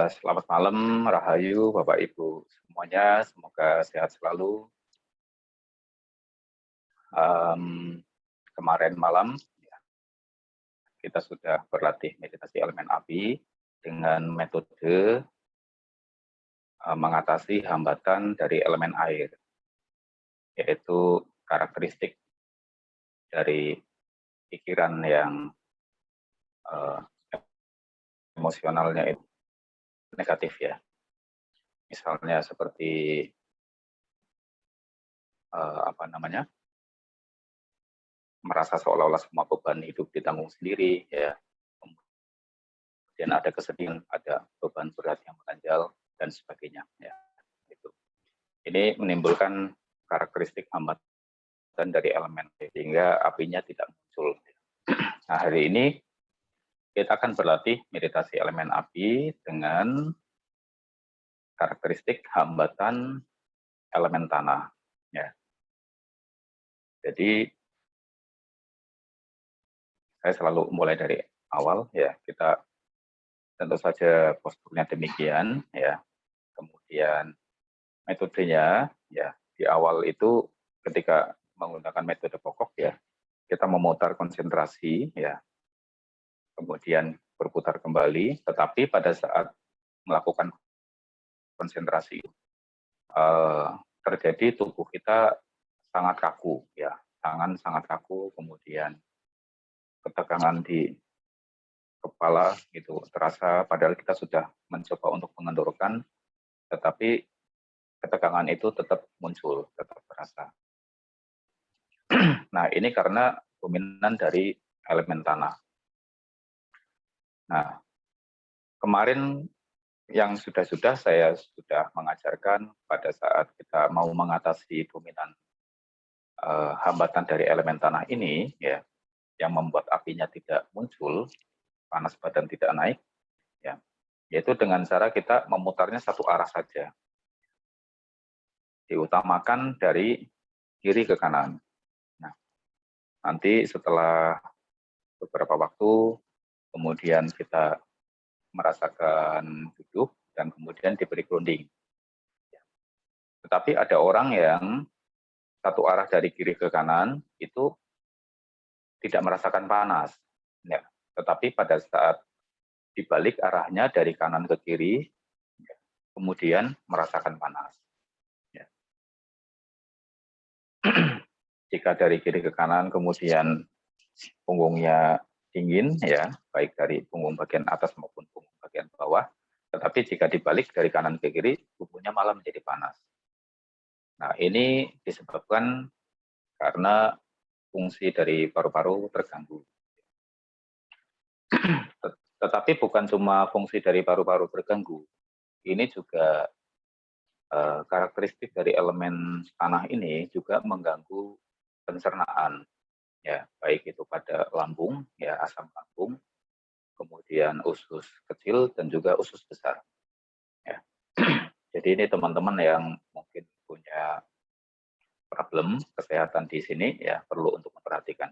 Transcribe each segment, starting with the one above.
Selamat malam, Rahayu, Bapak Ibu semuanya, semoga sehat selalu. Kemarin malam kita sudah berlatih meditasi elemen api dengan metode mengatasi hambatan dari elemen air, yaitu karakteristik dari pikiran yang emosionalnya itu negatif ya. Misalnya seperti merasa seolah-olah semua beban hidup ditanggung sendiri ya. Kemudian ada kesedihan, ada beban berat yang mengganjal dan sebagainya ya. Itu. Ini menimbulkan karakteristik hambatan dari elemen sehingga apinya tidak muncul. Nah, hari ini kita akan berlatih meditasi elemen api dengan karakteristik hambatan elemen tanah ya. Jadi saya selalu mulai dari awal ya, kita tentu saja posturnya demikian ya. Kemudian metodenya ya, di awal itu ketika menggunakan metode pokok ya, kita memutar konsentrasi ya. Kemudian berputar kembali, tetapi pada saat melakukan konsentrasi terjadi tubuh kita sangat kaku ya, tangan sangat kaku, kemudian ketegangan di kepala gitu terasa, padahal kita sudah mencoba untuk mengendorkan, tetapi ketegangan itu tetap muncul, tetap terasa. Nah, ini karena dominan dari elemen tanah. Nah, kemarin yang sudah saya sudah mengajarkan pada saat kita mau mengatasi dominan hambatan dari elemen tanah ini ya, yang membuat apinya tidak muncul, panas badan tidak naik ya, yaitu dengan cara kita memutarnya satu arah saja. Diutamakan dari kiri ke kanan. Nah, nanti setelah beberapa waktu kemudian kita merasakan duduk dan kemudian diberi grounding. Tetapi ada orang yang satu arah dari kiri ke kanan itu tidak merasakan panas, ya. Tetapi pada saat dibalik arahnya dari kanan ke kiri, ya, kemudian merasakan panas. Ya. Jika dari kiri ke kanan kemudian punggungnya dingin, ya, baik dari punggung bagian atas maupun punggung bagian bawah. Tetapi jika dibalik dari kanan ke kiri, tubuhnya malah menjadi panas. Nah, ini disebabkan karena fungsi dari paru-paru terganggu. Tetapi bukan cuma fungsi dari paru-paru terganggu, ini juga karakteristik dari elemen tanah ini juga mengganggu pencernaan, ya, baik itu pada lambung, ya, asam lambung, kemudian usus kecil dan juga usus besar. Ya. Jadi ini teman-teman yang mungkin punya problem kesehatan di sini ya perlu untuk memperhatikan.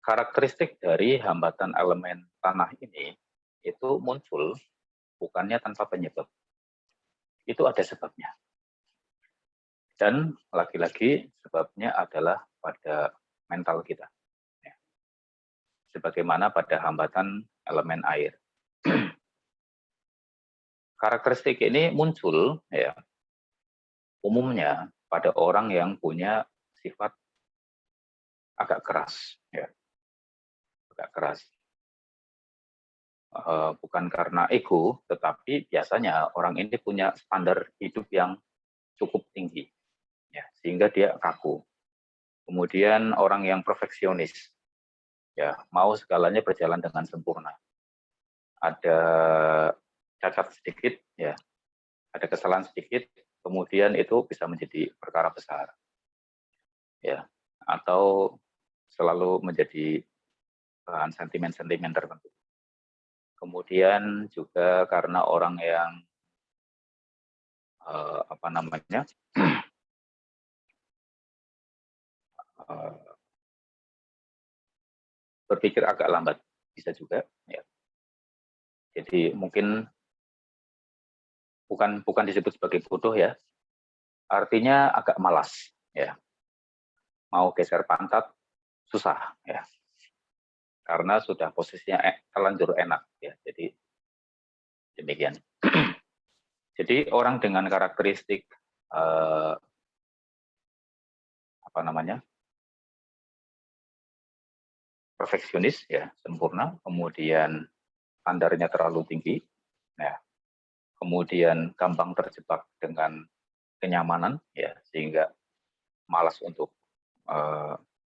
Karakteristik dari hambatan elemen tanah ini itu muncul bukannya tanpa penyebab. Itu ada sebabnya. Dan lagi-lagi sebabnya adalah pada mental kita. Ya. Sebagaimana pada hambatan elemen air. Karakteristik ini muncul ya umumnya pada orang yang punya sifat agak keras, ya, agak keras. Bukan karena ego, tetapi biasanya orang ini punya standar hidup yang cukup tinggi, ya, sehingga dia kaku. Kemudian orang yang perfeksionis, ya, mau segalanya berjalan dengan sempurna. Ada cacat sedikit, ya, ada kesalahan sedikit, kemudian itu bisa menjadi perkara besar, ya, atau selalu menjadi bahan sentimen-sentimen tertentu. Kemudian juga karena orang yang apa namanya berpikir agak lambat, bisa juga, ya. Jadi mungkin bukan disebut sebagai bodoh, ya, artinya agak malas, ya, mau geser pantat susah, ya, karena sudah posisinya terlanjur enak, ya. Jadi demikian. Jadi orang dengan karakteristik apa namanya perfeksionis, ya, sempurna, kemudian standarnya terlalu tinggi, ya, kemudian gampang terjebak dengan kenyamanan, ya, sehingga malas untuk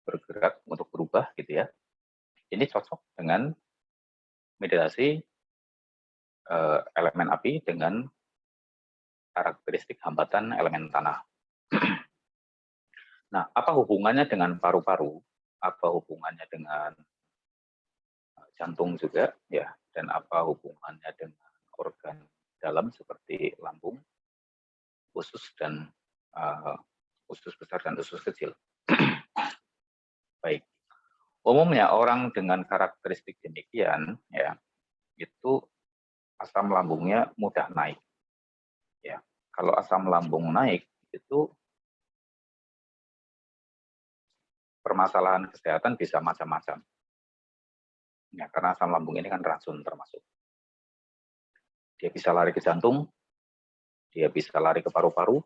bergerak, untuk berubah, gitu ya. Ini cocok dengan meditasi elemen api dengan karakteristik hambatan elemen tanah. Nah, apa hubungannya dengan paru-paru? Apa hubungannya dengan jantung juga, ya, dan apa hubungannya dengan organ dalam seperti lambung, usus dan usus besar dan usus kecil. Baik, umumnya orang dengan karakteristik demikian, ya, itu asam lambungnya mudah naik, ya. Kalau asam lambung naik itu permasalahan kesehatan bisa macam-macam, ya, karena asam lambung ini kan racun termasuk. Dia bisa lari ke jantung, dia bisa lari ke paru-paru,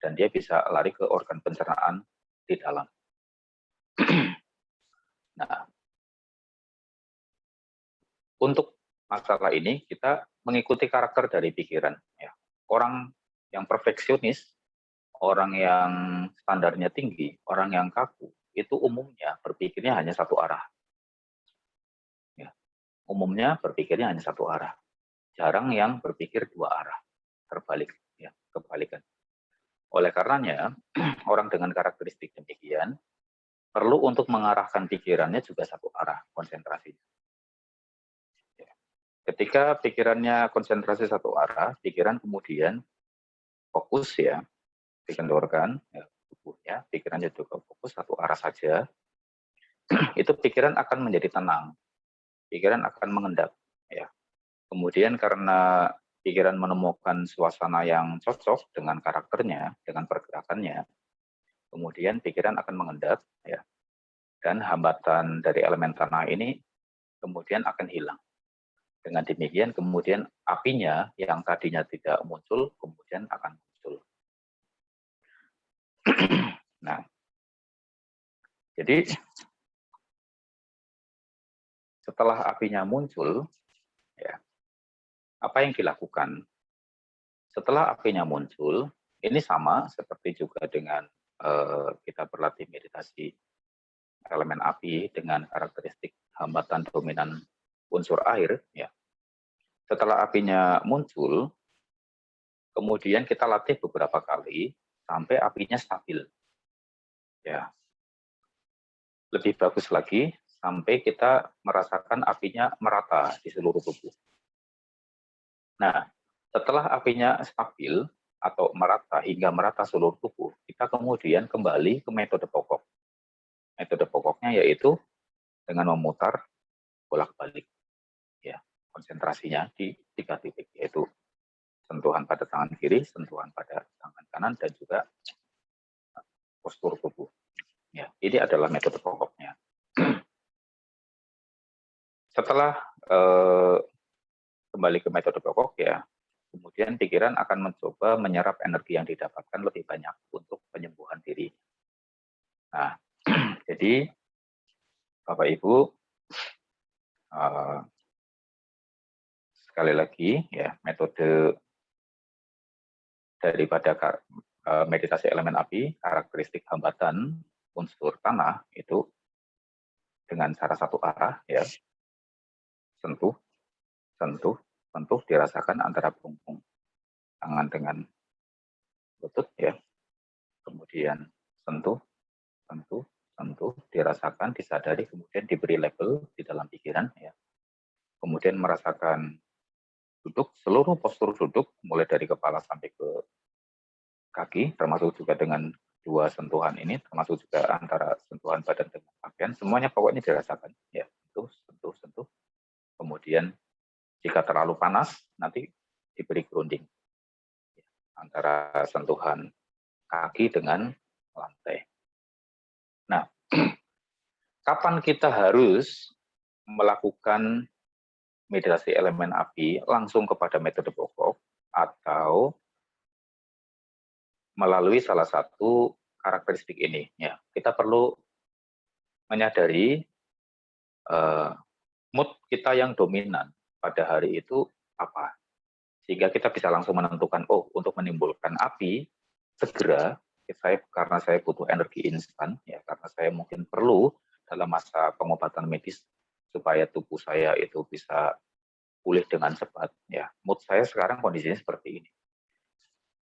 dan dia bisa lari ke organ pencernaan di dalam. Nah, untuk masalah ini kita mengikuti karakter dari pikiran, ya. Orang yang perfeksionis, orang yang standarnya tinggi, orang yang kaku, itu umumnya berpikirnya hanya satu arah. Ya. Umumnya berpikirnya hanya satu arah. Jarang yang berpikir dua arah, terbalik, ya, kebalikan. Oleh karenanya, orang dengan karakteristik demikian perlu untuk mengarahkan pikirannya juga satu arah, konsentrasi. Ya. Ketika pikirannya konsentrasi satu arah, pikiran kemudian fokus, ya, dikendorkan, ya, tubuhnya, pikirannya juga fokus satu arah saja, itu pikiran akan menjadi tenang, pikiran akan mengendap, ya. Kemudian karena pikiran menemukan suasana yang cocok dengan karakternya, dengan pergerakannya, kemudian pikiran akan mengendap, ya, dan hambatan dari elemen tanah ini kemudian akan hilang. Dengan demikian kemudian apinya yang tadinya tidak muncul kemudian akan muncul. Nah, jadi setelah apinya muncul, ya, apa yang dilakukan? Setelah apinya muncul, ini sama seperti juga dengan kita berlatih meditasi elemen api dengan karakteristik hambatan dominan unsur air, ya. Setelah apinya muncul, kemudian kita latih beberapa kali sampai apinya stabil. Ya. Lebih bagus lagi sampai kita merasakan apinya merata di seluruh tubuh. Nah, setelah apinya stabil atau merata hingga merata seluruh tubuh, kita kemudian kembali ke metode pokok. Metode pokoknya yaitu dengan memutar bolak-balik, ya, konsentrasinya di 3 titik, yaitu sentuhan pada tangan kiri, sentuhan pada tangan kanan, dan juga postur tubuh. Ya, ini adalah metode pokoknya. Setelah kembali ke metode pokok, ya, kemudian pikiran akan mencoba menyerap energi yang didapatkan lebih banyak untuk penyembuhan diri. Nah, jadi Bapak Ibu, sekali lagi, ya, metode daripada meditasi elemen api, karakteristik hambatan unsur tanah itu dengan cara satu arah, ya, sentuh, sentuh, sentuh, dirasakan antara punggung tangan dengan lutut ya. Kemudian sentuh, sentuh, sentuh, dirasakan, disadari, kemudian diberi label di dalam pikiran ya. Kemudian merasakan duduk, seluruh postur duduk, mulai dari kepala sampai ke kaki, termasuk juga dengan dua sentuhan ini, termasuk juga antara sentuhan badan dengan pakaian, semuanya pokoknya dirasakan ya. Sentuh, sentuh, sentuh. Kemudian jika terlalu panas, nanti diberi grounding antara sentuhan kaki dengan lantai. Nah, kapan kita harus melakukan meditasi elemen api langsung kepada metode pokok atau melalui salah satu karakteristik ini? Ya, kita perlu menyadari mood kita yang dominan pada hari itu apa, sehingga kita bisa langsung menentukan, oh, untuk menimbulkan api segera karena saya butuh energi instan ya, karena saya mungkin perlu dalam masa pengobatan medis supaya tubuh saya itu bisa pulih dengan cepat ya. Mood saya sekarang kondisinya seperti ini,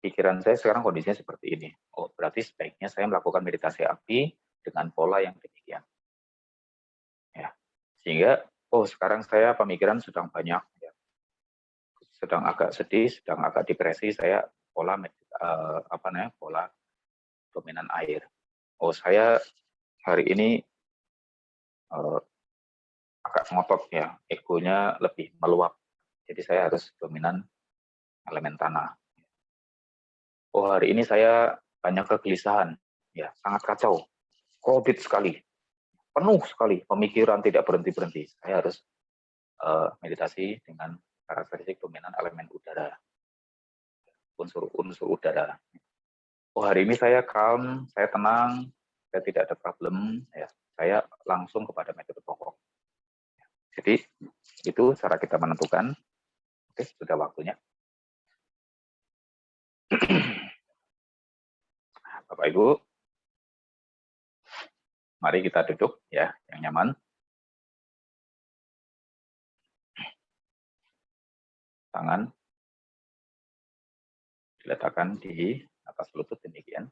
pikiran saya sekarang kondisinya seperti ini, oh berarti sebaiknya saya melakukan meditasi api dengan pola yang demikian ya. Sehingga oh sekarang saya pemikiran sedang banyak ya, sedang agak sedih, sedang agak depresi, saya pola pola dominan air. Oh saya hari ini agak ngotot ya, egonya lebih meluap, jadi saya harus dominan elemen tanah. Oh hari ini saya banyak kegelisahan, ya sangat kacau, krodit sekali, penuh sekali, pemikiran tidak berhenti-berhenti. Saya harus meditasi dengan karakteristik dominan elemen udara, unsur udara. Oh hari ini saya calm, saya tenang, saya tidak ada problem, ya saya langsung kepada metode pokok. Jadi itu cara kita menentukan. Oke, sudah waktunya. Bapak Ibu, mari kita duduk ya, yang nyaman. Tangan diletakkan di atas lutut demikian.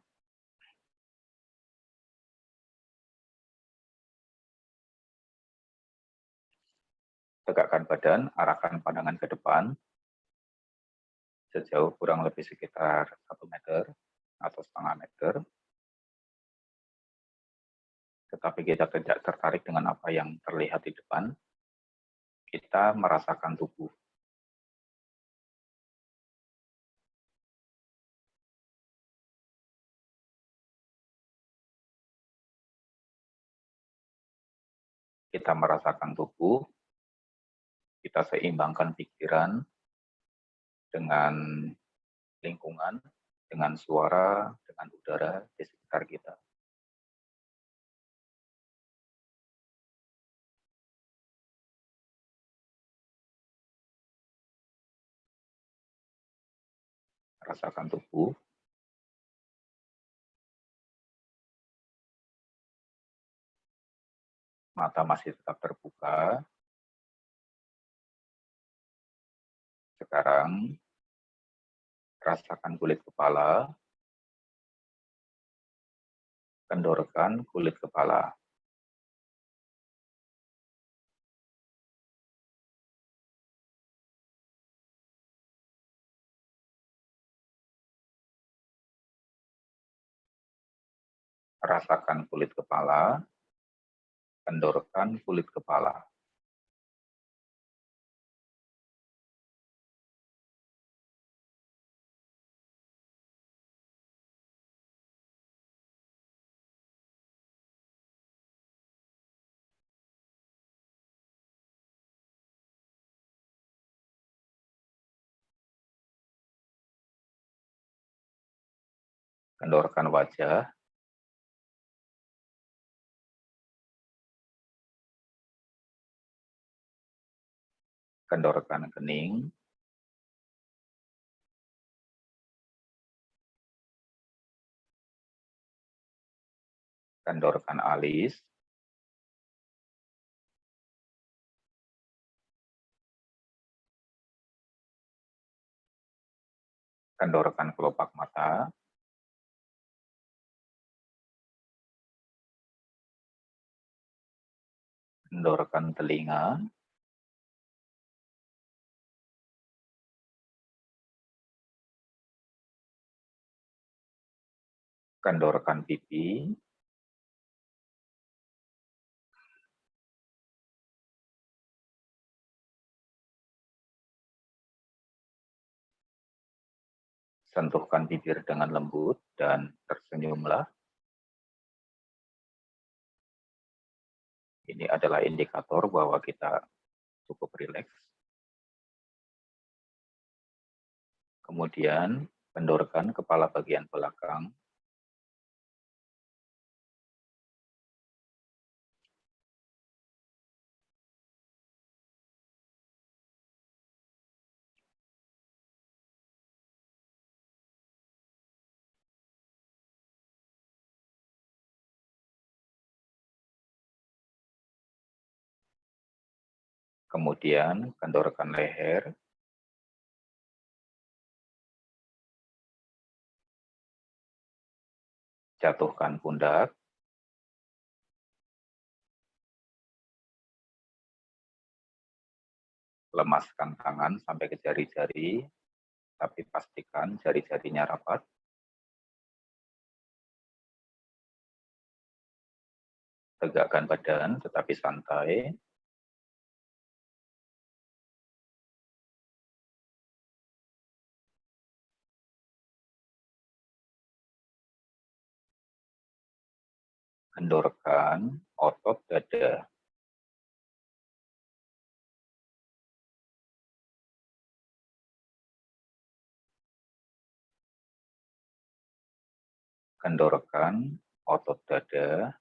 Tegakkan badan, arahkan pandangan ke depan sejauh kurang lebih sekitar 1 meter atau setengah meter. Tetapi kita tidak tertarik dengan apa yang terlihat di depan. Kita merasakan tubuh. Kita merasakan tubuh, kita seimbangkan pikiran dengan lingkungan, dengan suara, dengan udara di sekitar kita. Rasakan tubuh. Mata masih tetap terbuka. Sekarang rasakan kulit kepala, kendorkan kulit kepala. Rasakan kulit kepala, kendorkan kulit kepala. Kendorkan wajah, kendorkan kening, kendorkan alis, kendorkan kelopak mata, kendorkan telinga, kendorkan pipi, sentuhkan bibir dengan lembut dan tersenyumlah. Ini adalah indikator bahwa kita cukup rileks. Kemudian, kendorkan kepala bagian belakang, kemudian kendorkan leher, jatuhkan pundak, lemaskan tangan sampai ke jari-jari, tapi pastikan jari-jarinya rapat. Tegakkan badan, tetapi santai. Kendorkan otot dada. Kendorkan otot dada.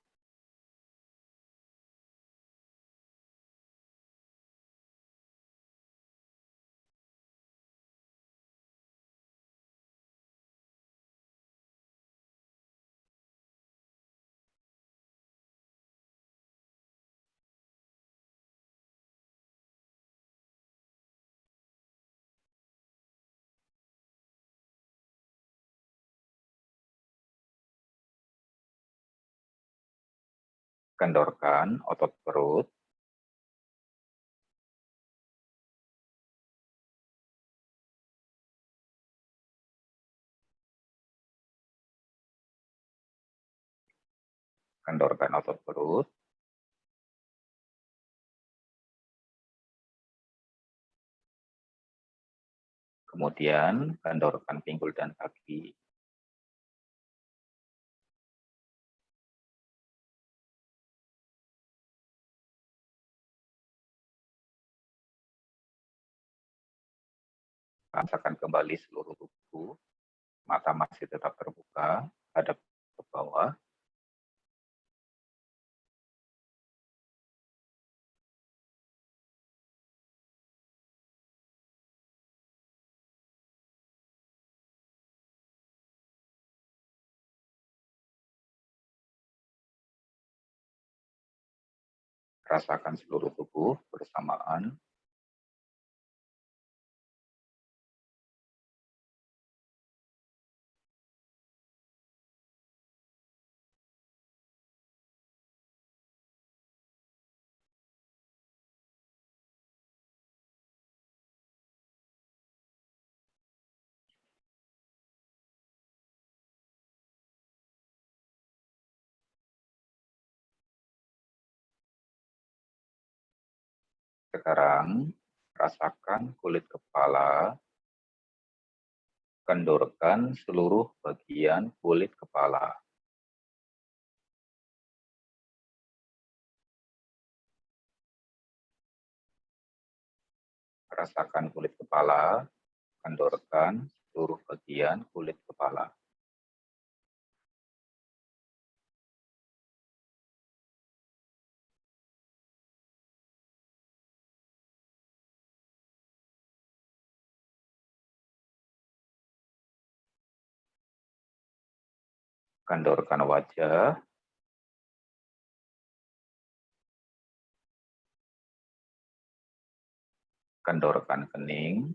Kendorkan otot perut. Kendorkan otot perut. Kemudian kendorkan pinggul dan kaki. Rasakan kembali seluruh tubuh. Mata masih tetap terbuka, hadap ke bawah. Rasakan seluruh tubuh bersamaan. Sekarang rasakan kulit kepala, kendorkan seluruh bagian kulit kepala. Rasakan kulit kepala, kendorkan seluruh bagian kulit kepala. Kendorkan wajah, kendorkan kening,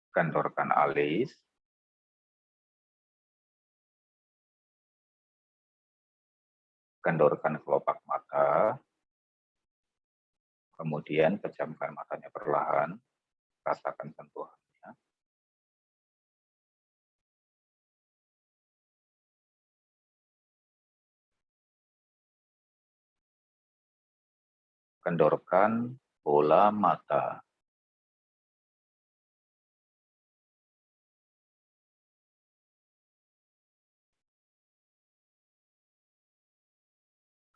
Kendorkan alis, kendorkan kelopak mata, kemudian pejamkan matanya perlahan, rasakan sentuhannya. Kendorkan bola mata.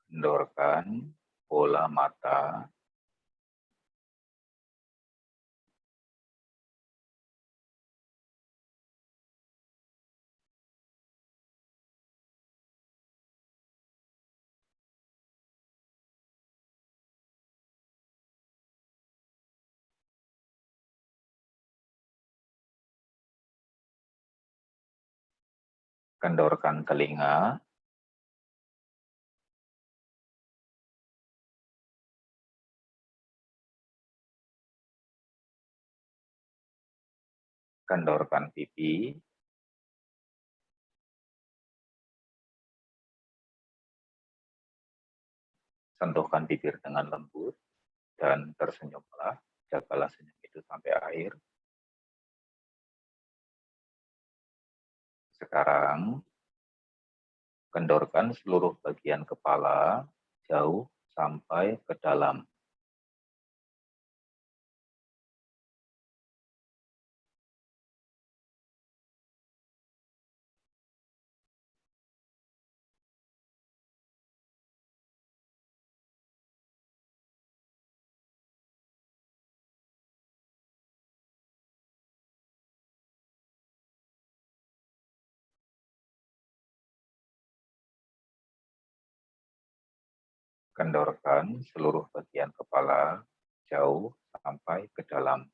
Kendorkan bola mata. Kendorkan telinga. Kendorkan pipi. Sentuhkan bibir dengan lembut dan tersenyumlah. Jagalah senyum itu sampai akhir. Sekarang, kendorkan seluruh bagian kepala jauh sampai ke dalam. Kendorkan seluruh bagian kepala jauh sampai ke dalam.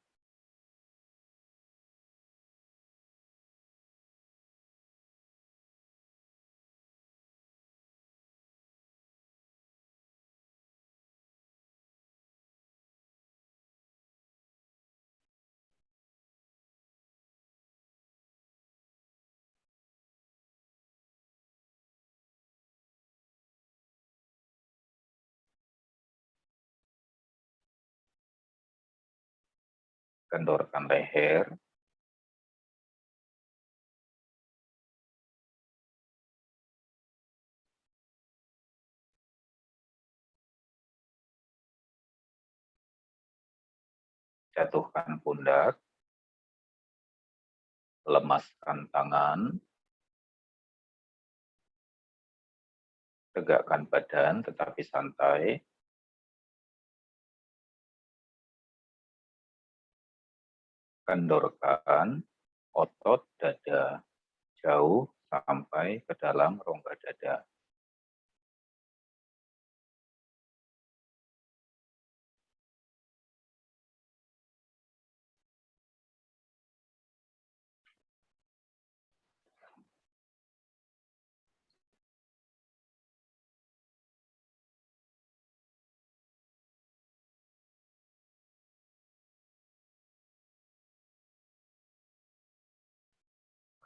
Kendorkan leher. Jatuhkan pundak. Lemaskan tangan. Tegakkan badan tetapi santai. Kendorkan otot dada jauh sampai ke dalam rongga dada.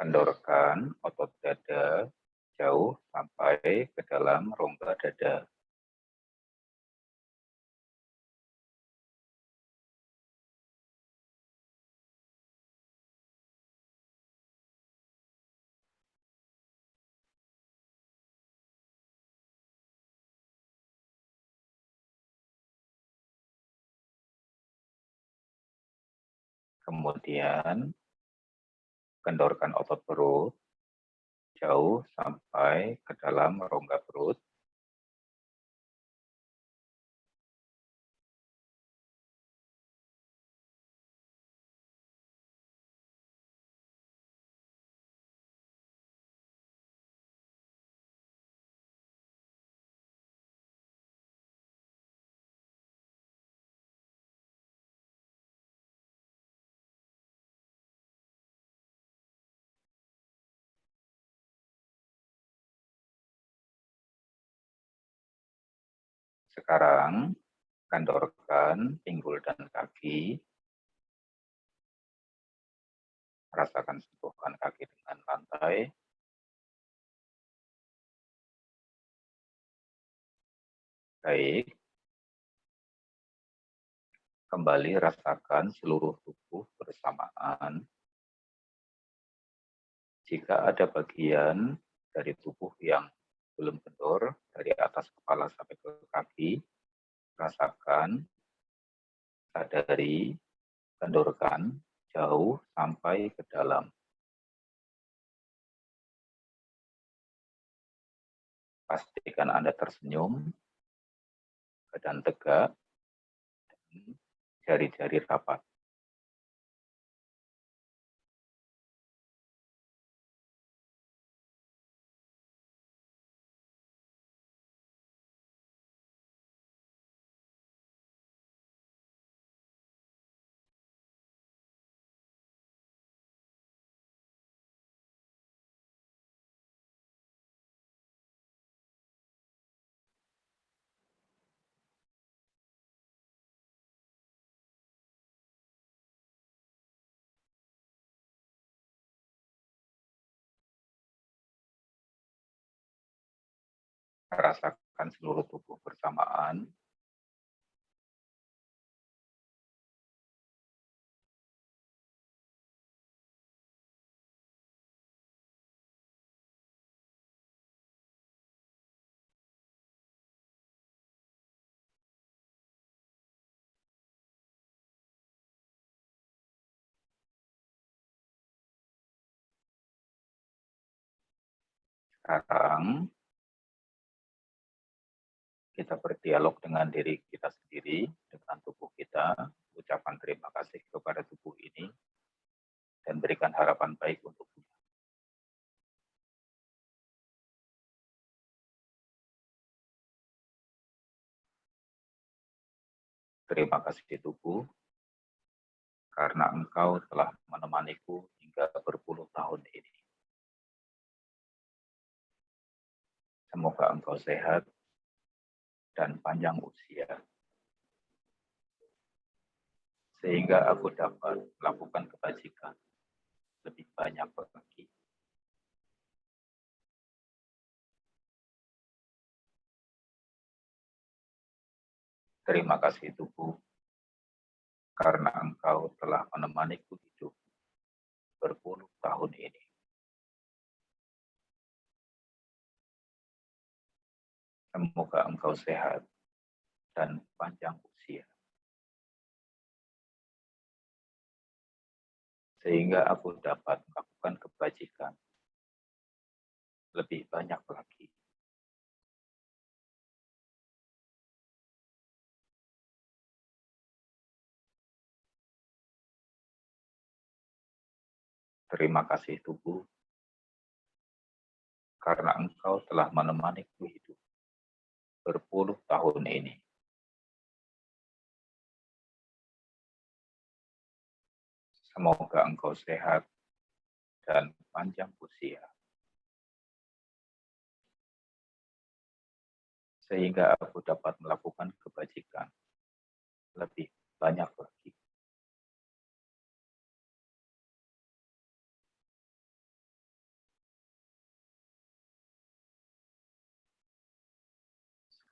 Kendorkan otot dada jauh sampai ke dalam rongga dada. Kemudian kendorkan otot perut jauh sampai ke dalam rongga perut. Sekarang kendorkan pinggul dan kaki. Rasakan sentuhan kaki dengan lantai. Baik. Kembali rasakan seluruh tubuh bersamaan. Jika ada bagian dari tubuh yang belum kendor, dari atas kepala sampai ke kaki, rasakan, sadari, kendorkan jauh sampai ke dalam. Pastikan Anda tersenyum, badan tegak, dan jari-jari rapat. Rasakan seluruh tubuh bersamaan. Sekarang kita berdialog dengan diri kita sendiri, dengan tubuh kita, ucapan terima kasih kepada tubuh ini, dan berikan harapan baik untuk tubuh. Terima kasih tubuh, karena engkau telah menemaniku hingga berpuluh tahun ini. Semoga engkau sehat dan panjang usia, sehingga aku dapat melakukan kebajikan lebih banyak lagi. Terima kasih tubuh, karena engkau telah menemaniku hidup berpuluh tahun ini. Semoga engkau sehat dan panjang usia, sehingga aku dapat melakukan kebajikan lebih banyak lagi. Terima kasih tubuh, karena engkau telah menemaniku hidup berpuluh tahun ini. Semoga engkau sehat dan panjang usia, sehingga aku dapat melakukan kebajikan lebih banyak lagi.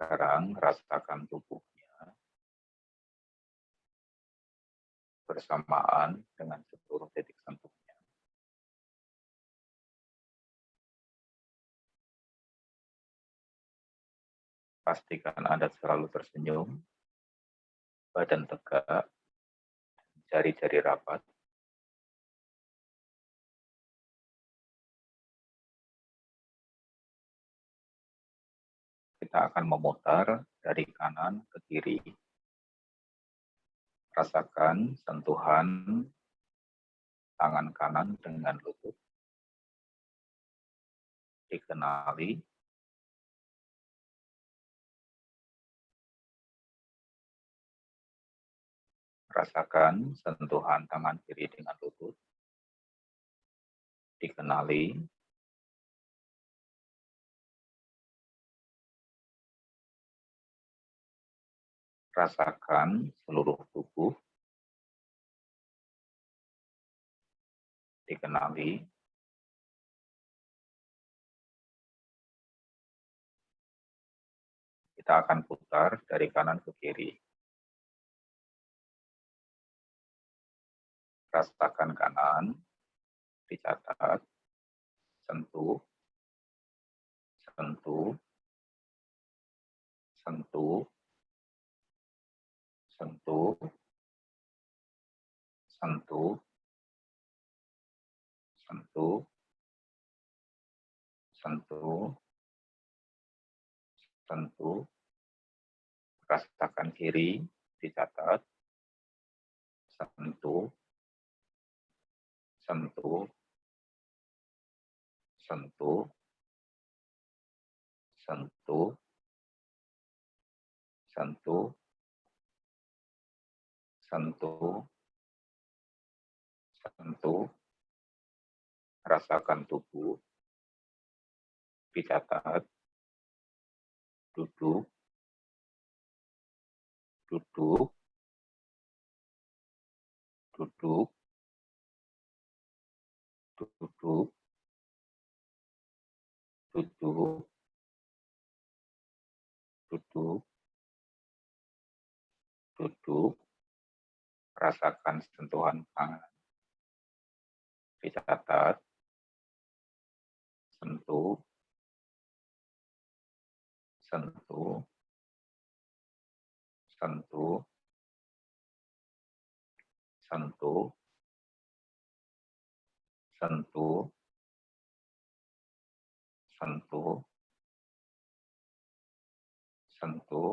Sekarang rasakan tubuhnya bersamaan dengan seluruh titik sentuhnya. Pastikan Anda selalu tersenyum, badan tegak, jari-jari rapat. Kita akan memutar dari kanan ke kiri. Rasakan sentuhan tangan kanan dengan lutut. Dikenali. Rasakan sentuhan tangan kiri dengan lutut. Dikenali. Rasakan seluruh tubuh. dikenali. Kita akan putar dari kanan ke kiri. Rasakan kanan, dicatat, sentuh, sentuh, sentuh, sentuh, sentuh, sentuh, sentuh, sentuh, rasakan kiri, dicatat, sentuh, sentuh, sentuh, sentuh, sentuh, sentuh, sentuh, rasakan tubuh, dicatat, duduk, duduk, duduk, duduk, duduk, duduk, duduk, rasakan sentuhan tangan, dicatat, sentuh, sentuh, sentuh, sentuh, sentuh, sentuh, sentuh,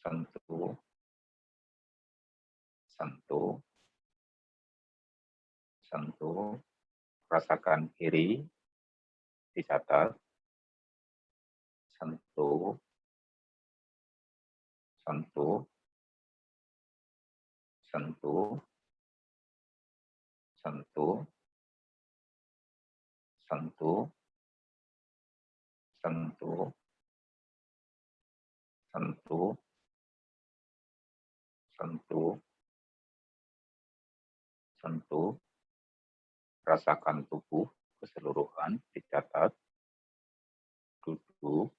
sentuh, sentuh, sentuh, rasakan kiri, dicatat, sentuh, sentuh, sentuh, sentuh, sentuh, sentuh, sentuh, sentuh, sentuh, rasakan tubuh keseluruhan, dicatat, duduk,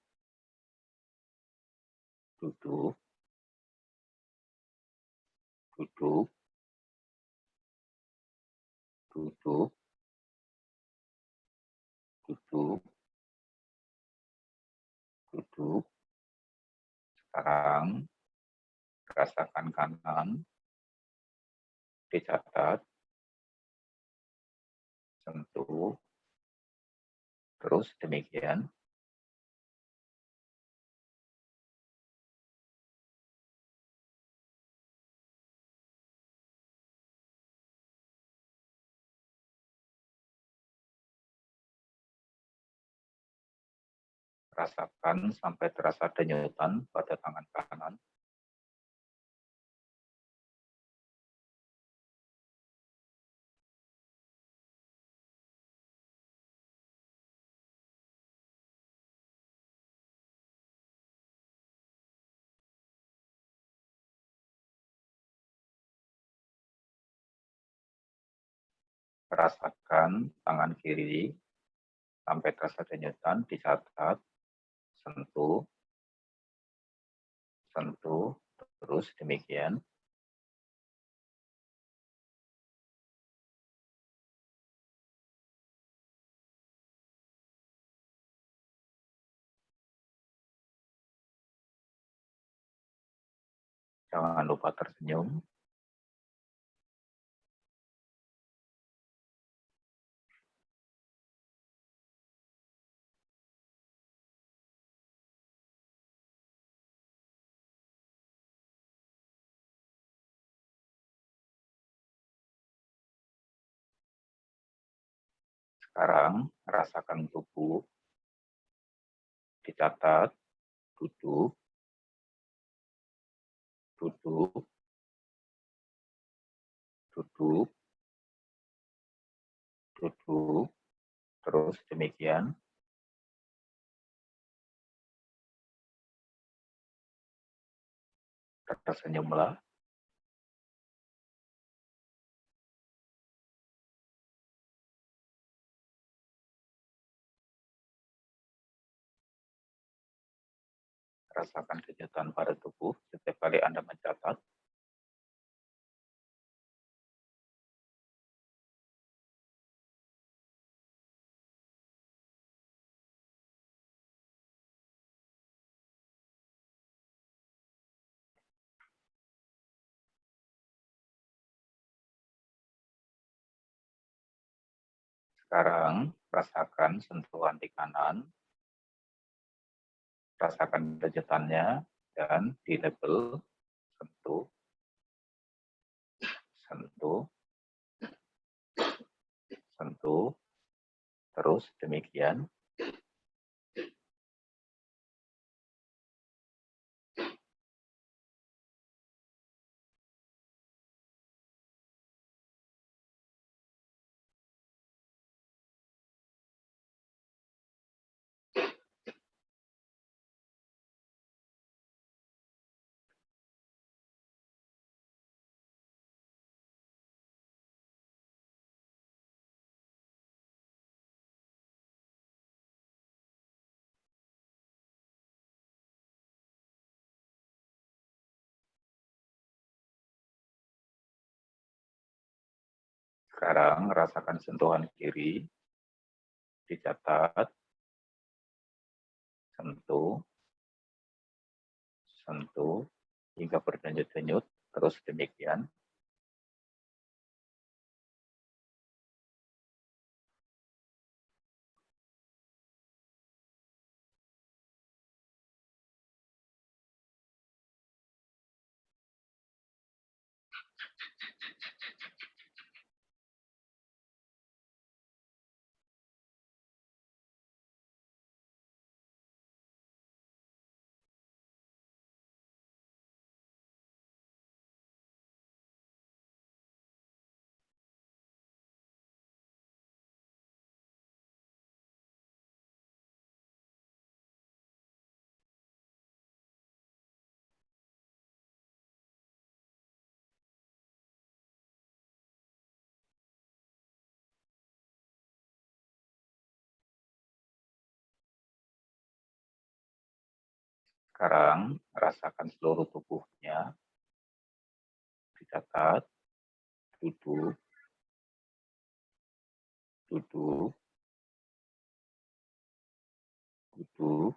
duduk, duduk, duduk, duduk, duduk. Sekarang rasakan kanan, dicatat, sentuh, terus demikian. Rasakan sampai terasa denyutan pada tangan kanan. Rasakan tangan kiri sampai terasa denyutan, dicatat, sentuh, sentuh, terus demikian. Jangan lupa tersenyum. Sekarang rasakan tubuh, dicatat, duduk, duduk, duduk, duduk, terus demikian. Tersenyumlah. rasakan kejutan pada tubuh setiap kali Anda mencatat. Sekarang rasakan sentuhan di kanan, rasakan kejutannya, dan di label sentuh, sentuh, sentuh, terus demikian. Sekarang rasakan sentuhan kiri, dicatat, sentuh, sentuh, hingga berdenyut-denyut, terus demikian. Sekarang rasakan seluruh tubuhnya, dicatat, duduk, duduk, duduk,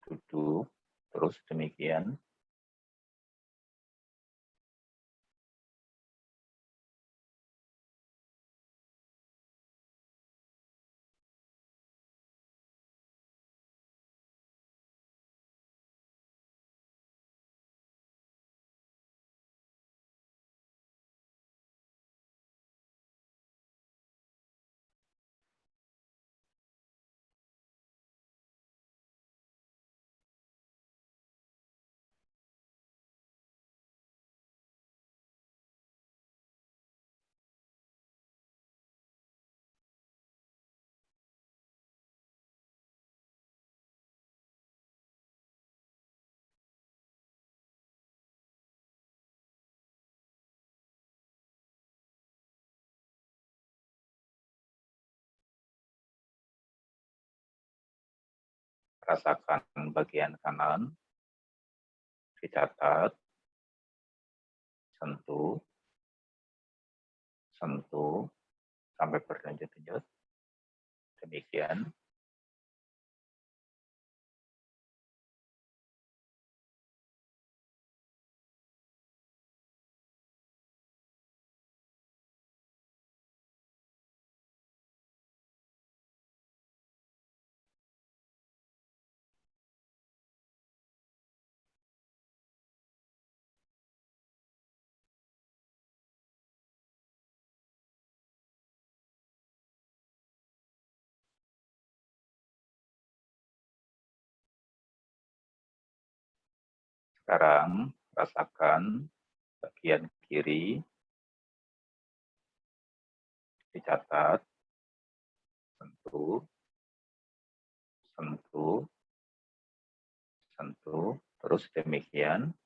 duduk, terus demikian. Rasakan bagian kanan, dicatat, sentuh, sentuh, sampai berdenyut-denyut, demikian. Sekarang rasakan bagian kiri, dicatat, sentuh, sentuh, sentuh, terus demikian.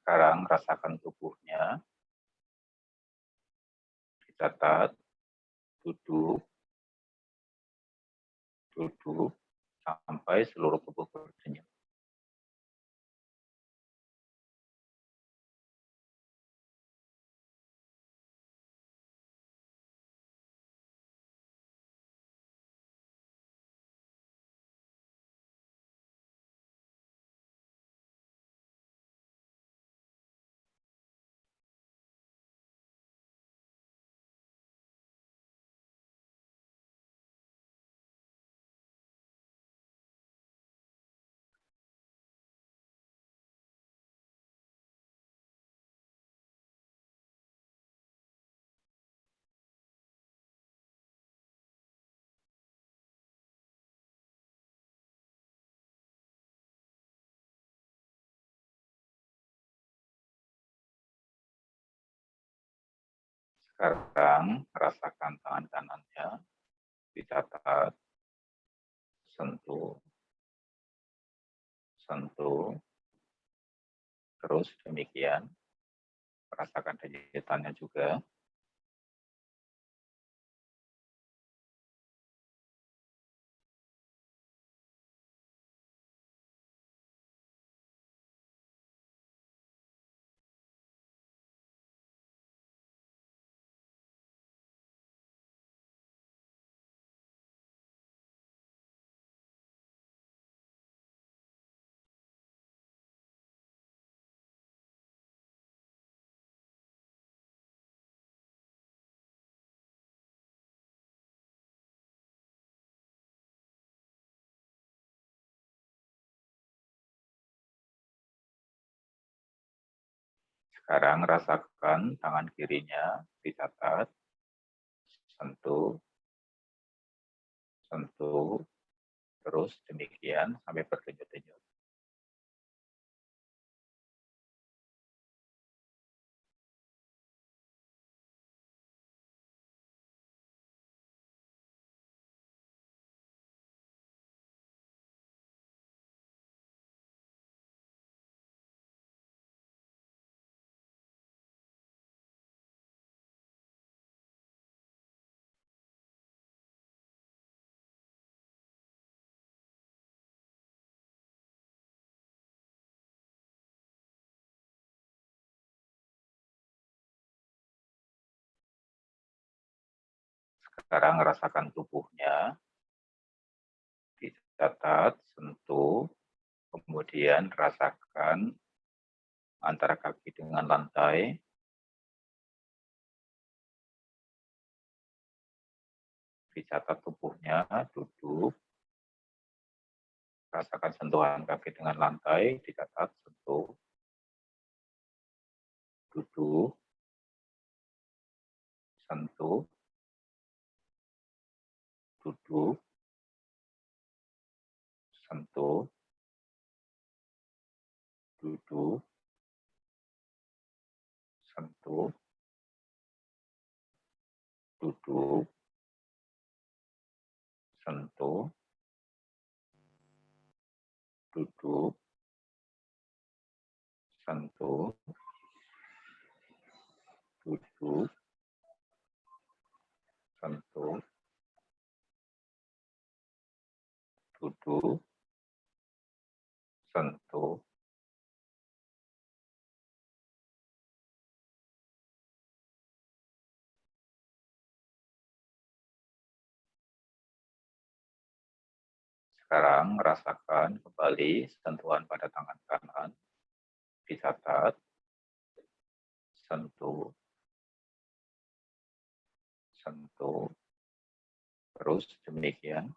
Sekarang rasakan tubuhnya, dicatat, duduk, duduk, sampai seluruh tubuh berdenyut. Sekarang rasakan tangan kanannya, dicatat, sentuh, sentuh, terus demikian, rasakan denyutannya juga. Sekarang rasakan tangan kirinya, dicatat, sentuh, sentuh, terus demikian sampai berdenyut-denyut. Sekarang rasakan tubuhnya, dicatat, sentuh, kemudian rasakan antara kaki dengan lantai, dicatat tubuhnya, duduk, rasakan sentuhan kaki dengan lantai, dicatat, sentuh, duduk, sentuh, duduk, sentuh, duduk, sentuh, duduk, sentuh, duduk, sentuh, duduk, sentuh, duduk, sentuh. Sekarang rasakan kembali sentuhan pada tangan kanan, dicatat, sentuh, sentuh, terus demikian.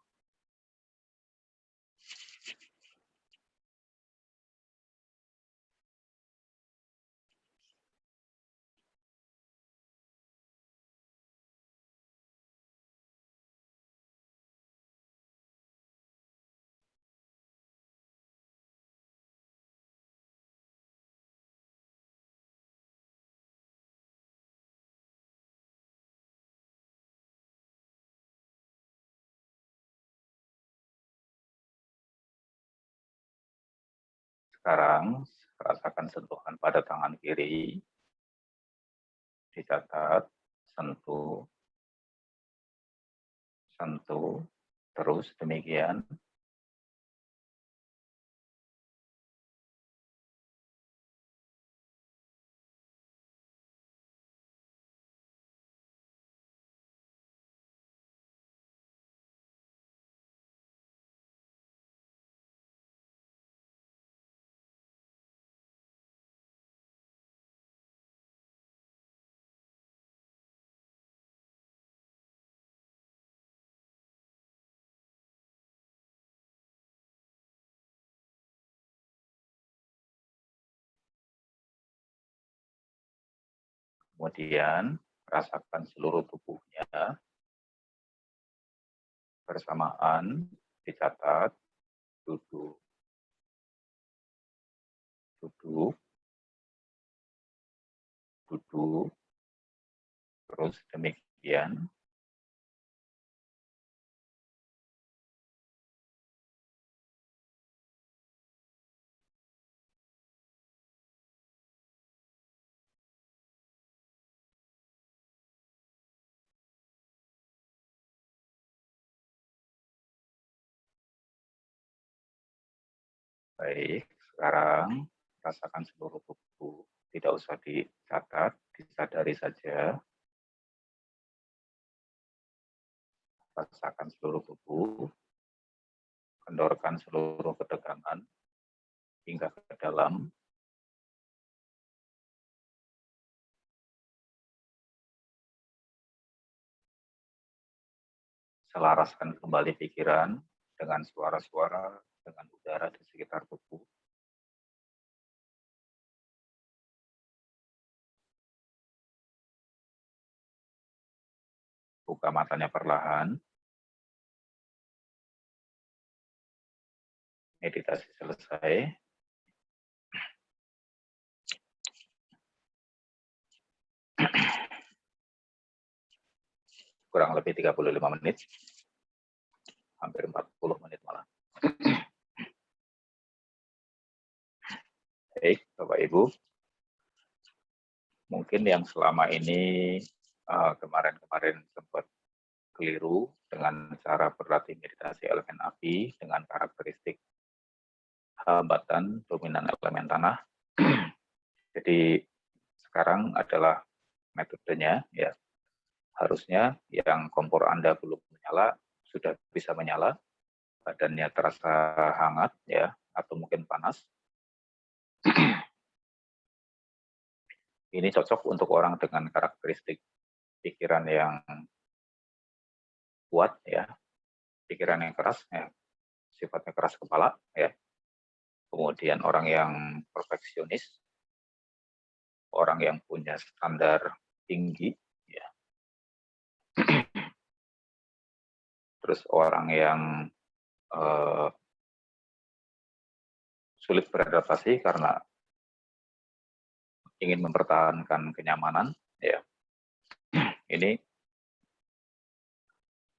Sekarang rasakan sentuhan pada tangan kiri, dicatat, sentuh, sentuh, terus demikian. Kemudian rasakan seluruh tubuhnya bersamaan, dicatat, duduk, duduk, duduk, terus demikian. Baik, sekarang rasakan seluruh tubuh. Tidak usah dicatat, disadari saja. Rasakan seluruh tubuh, kendorkan seluruh ketegangan hingga ke dalam. Selaraskan kembali pikiran dengan suara-suara, dengan udara di sekitar tubuh. Buka matanya perlahan. Meditasi selesai. Kurang lebih 35 menit. Hampir 40 menit malah. Baik, Bapak Ibu. Mungkin yang selama ini kemarin-kemarin sempat keliru dengan cara berlatih meditasi elemen api dengan karakteristik hambatan dominan elemen tanah. Jadi sekarang adalah metodenya, ya. Harusnya yang kompor Anda belum menyala sudah bisa menyala, badannya terasa hangat, ya, atau mungkin panas. Ini cocok untuk orang dengan karakteristik pikiran yang kuat, ya, pikiran yang keras, ya, sifatnya keras kepala, ya. Kemudian orang yang perfeksionis, orang yang punya standar tinggi, ya. Terus orang yang sulit beradaptasi karena ingin mempertahankan kenyamanan, ya. Ini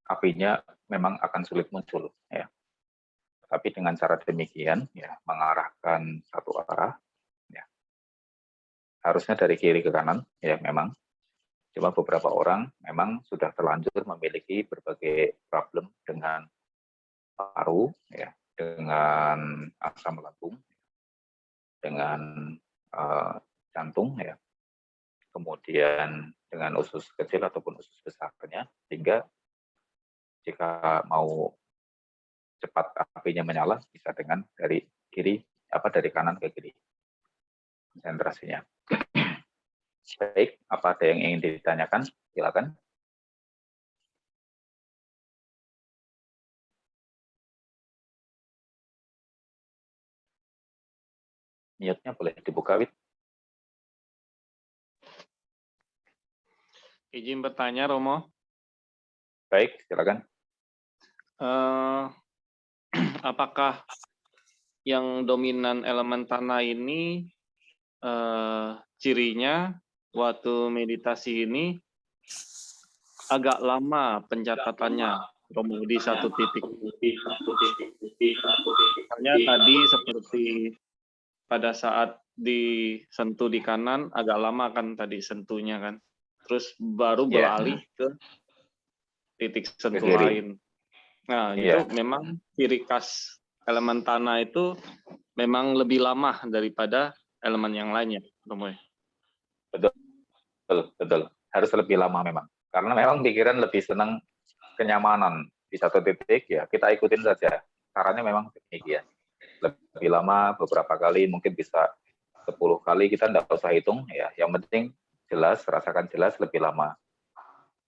apinya memang akan sulit muncul, ya. Tapi dengan cara demikian, ya, mengarahkan satu arah, ya. Harusnya dari kiri ke kanan, ya, memang. Cuma beberapa orang memang sudah terlanjur memiliki berbagai problem dengan paru, ya, dengan asam lambung, dengan jantung, ya, kemudian dengan usus kecil ataupun usus besarnya, sehingga jika mau cepat apinya menyala bisa dengan dari kanan ke kiri konsentrasinya. Baik, apa ada yang ingin ditanyakan? Silakan. Mute-nya boleh dibuka, Wid. Izin bertanya, Romo. Baik, silakan. Apakah yang dominan elemen tanah ini cirinya waktu meditasi ini agak lama pencatatannya, Romo, di satu titik. Misalnya tadi seperti pada saat disentuh di kanan, agak lama kan tadi sentuhnya kan. Terus baru Iya. beralih ke titik sentuh kiri. lain. Nah, Iya. itu memang ciri khas elemen tanah itu memang lebih lama daripada elemen yang lainnya, Romo. Betul. Harus lebih lama memang. Karena memang pikiran lebih senang kenyamanan di satu titik, ya kita ikutin saja. Caranya memang demikian. Lebih lama, beberapa kali, mungkin bisa 10 kali, kita tidak usah hitung, ya. Yang penting jelas, rasakan jelas, lebih lama.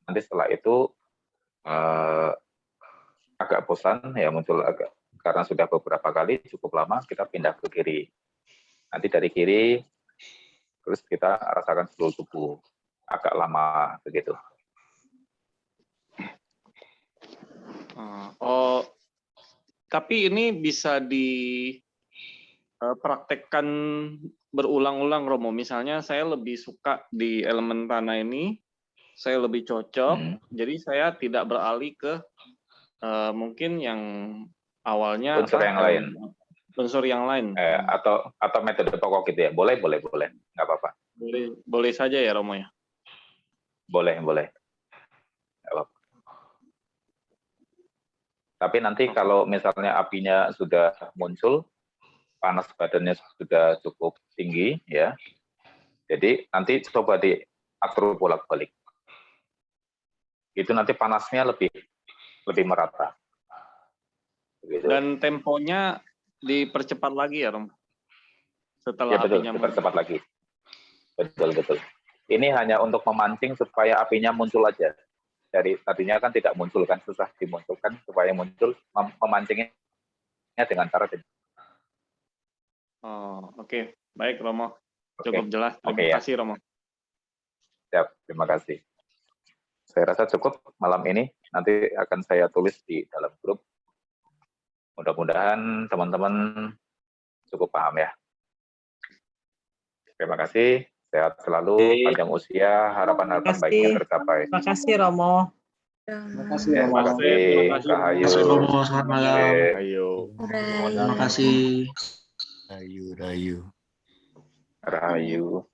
Nanti setelah itu agak bosan, ya muncul agak, karena sudah beberapa kali, cukup lama, kita pindah ke kiri. Nanti dari kiri, terus kita rasakan seluruh tubuh. Agak lama, begitu. Oh, tapi ini bisa dipraktekkan berulang-ulang, Romo. Misalnya saya lebih suka di elemen tanah ini, saya lebih cocok, jadi saya tidak beralih ke mungkin yang awalnya unsur yang lain. Unsur yang lain. Atau metode pokok gitu ya. Boleh. Nggak apa-apa. Boleh saja ya, Romo ya? Boleh. Nggak apa-apa. Tapi nanti kalau misalnya apinya sudah muncul, panas badannya sudah cukup tinggi, ya. Jadi nanti coba diatur bolak-balik. Itu nanti panasnya lebih merata. Begitu. Dan temponya dipercepat lagi ya, Romo? Setelah ya betul, apinya dipercepat lagi. Betul. Ini hanya untuk memancing supaya apinya muncul aja. Dari tadinya kan tidak muncul kan, susah dimunculkan, supaya muncul, memancingnya dengan cara Oke. Baik, Romo. Cukup Oke. jelas. Terima kasih, Romo. Siap, terima kasih. Saya rasa cukup malam ini. Nanti akan saya tulis di dalam grup. Mudah-mudahan teman-teman cukup paham ya. Terima kasih. Sehat selalu, panjang usia, harapan-harapan baiknya tercapai. Terima kasih, Romo. Terima kasih, Terima kasih, Rahayu. Terima kasih, Romo. Selamat malam. Terima kasih. Rahayu.